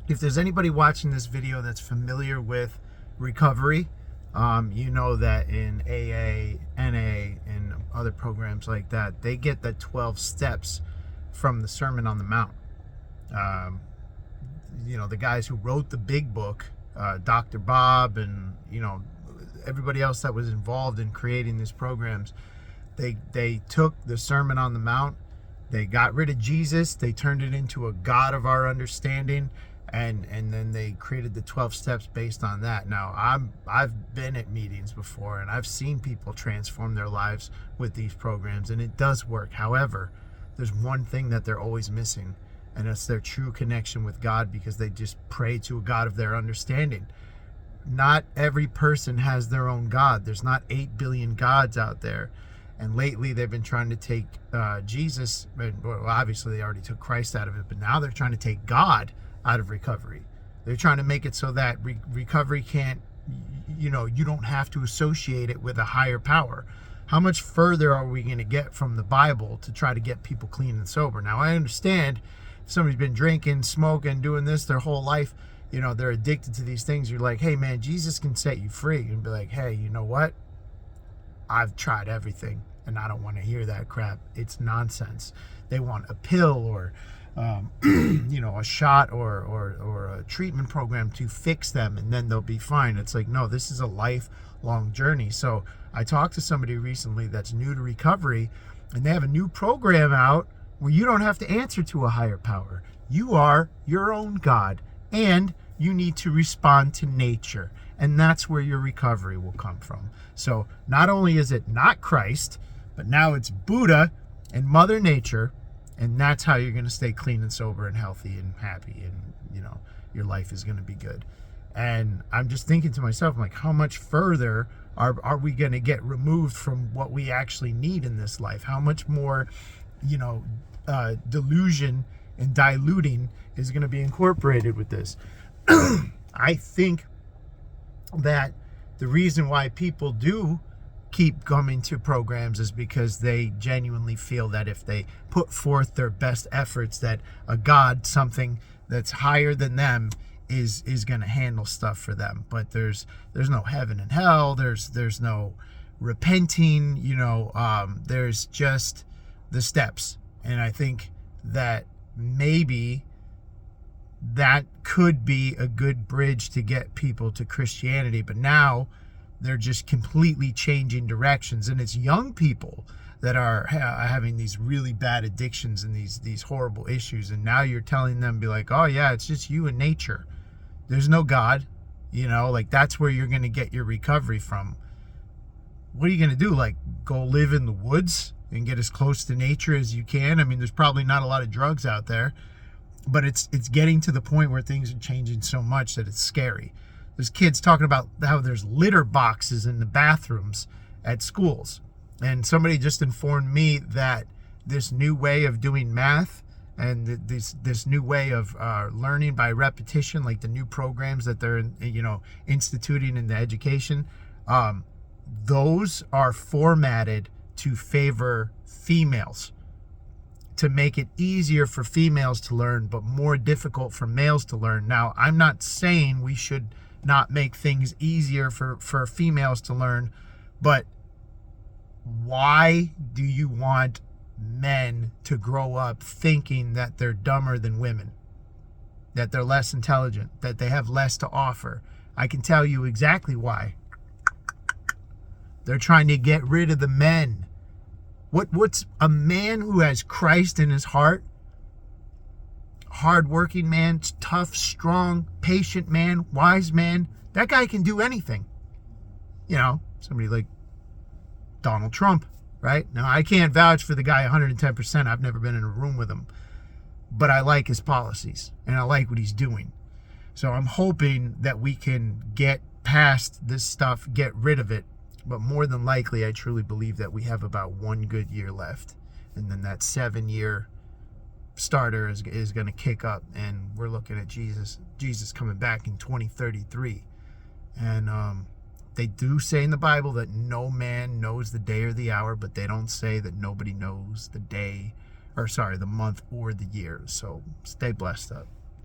if there's anybody watching this video that's familiar with recovery, you know that in AA, NA, and other programs like that, they get the 12 steps from the Sermon on the Mount. The guys who wrote the big book, Dr. Bob, and everybody else that was involved in creating these programs, they took the Sermon on the Mount, they got rid of Jesus, they turned it into a God of our understanding, and then they created the 12 steps based on that. Now, I've been at meetings before, and I've seen people transform their lives with these programs, and it does work. However, there's one thing that they're always missing, and it's their true connection with God, because they just pray to a God of their understanding. Not every person has their own God. There's not 8 billion gods out there. And lately they've been trying to take Jesus, well, obviously they already took Christ out of it, but now they're trying to take God out of recovery. They're trying to make it so that recovery can't, you don't have to associate it with a higher power. How much further are we going to get from the Bible to try to get people clean and sober? Now, I understand if somebody's been drinking, smoking, doing this their whole life, they're addicted to these things. You're like, hey man, Jesus can set you free. And be like, hey, you know what? I've tried everything and I don't want to hear that crap. It's nonsense. They want a pill or a shot or a treatment program to fix them, and then they'll be fine. It's like, no, this is a lifelong journey. So I talked to somebody recently that's new to recovery, and they have a new program out where you don't have to answer to a higher power. You are your own God, and you need to respond to nature. And that's where your recovery will come from. So not only is it not Christ, but now it's Buddha and Mother Nature. And that's how you're going to stay clean and sober and healthy and happy. And, your life is going to be good. And I'm just thinking to myself, I'm like, how much further are we going to get removed from what we actually need in this life? How much more, delusion and diluting is going to be incorporated with this? I think that the reason why people do keep coming to programs is because they genuinely feel that if they put forth their best efforts, that a God, something that's higher than them, is going to handle stuff for them. But there's no heaven and hell. There's no repenting. There's just the steps. And I think that maybe that could be a good bridge to get people to Christianity. But now they're just completely changing directions, and it's young people that are having these really bad addictions and these horrible issues. And now you're telling them, be like, oh yeah, it's just you and nature. There's no God, that's where you're going to get your recovery from. What are you going to do? Like, go live in the woods and get as close to nature as you can? I mean, there's probably not a lot of drugs out there, but it's getting to the point where things are changing so much that it's scary. There's kids talking about how there's litter boxes in the bathrooms at schools. And somebody just informed me that this new way of doing math and this new way of learning by repetition, like the new programs that they're instituting in the education, those are formatted to favor females, to make it easier for females to learn, but more difficult for males to learn. Now, I'm not saying we should not make things easier for females to learn, but why do you want men to grow up thinking that they're dumber than women, that they're less intelligent, that they have less to offer? I can tell you exactly why. They're trying to get rid of the men. What's a man who has Christ in his heart? Hard-working man, tough, strong, patient man, wise man. That guy can do anything. Somebody like Donald Trump, right? Now, I can't vouch for the guy 110%. I've never been in a room with him. But I like his policies, and I like what he's doing. So I'm hoping that we can get past this stuff, get rid of it. But more than likely, I truly believe that we have about one good year left. And then that 7-year starter is going to kick up, and we're looking at Jesus coming back in 2033. And they do say in the Bible that no man knows the day or the hour, but they don't say that nobody knows the month or the year. So stay blessed up.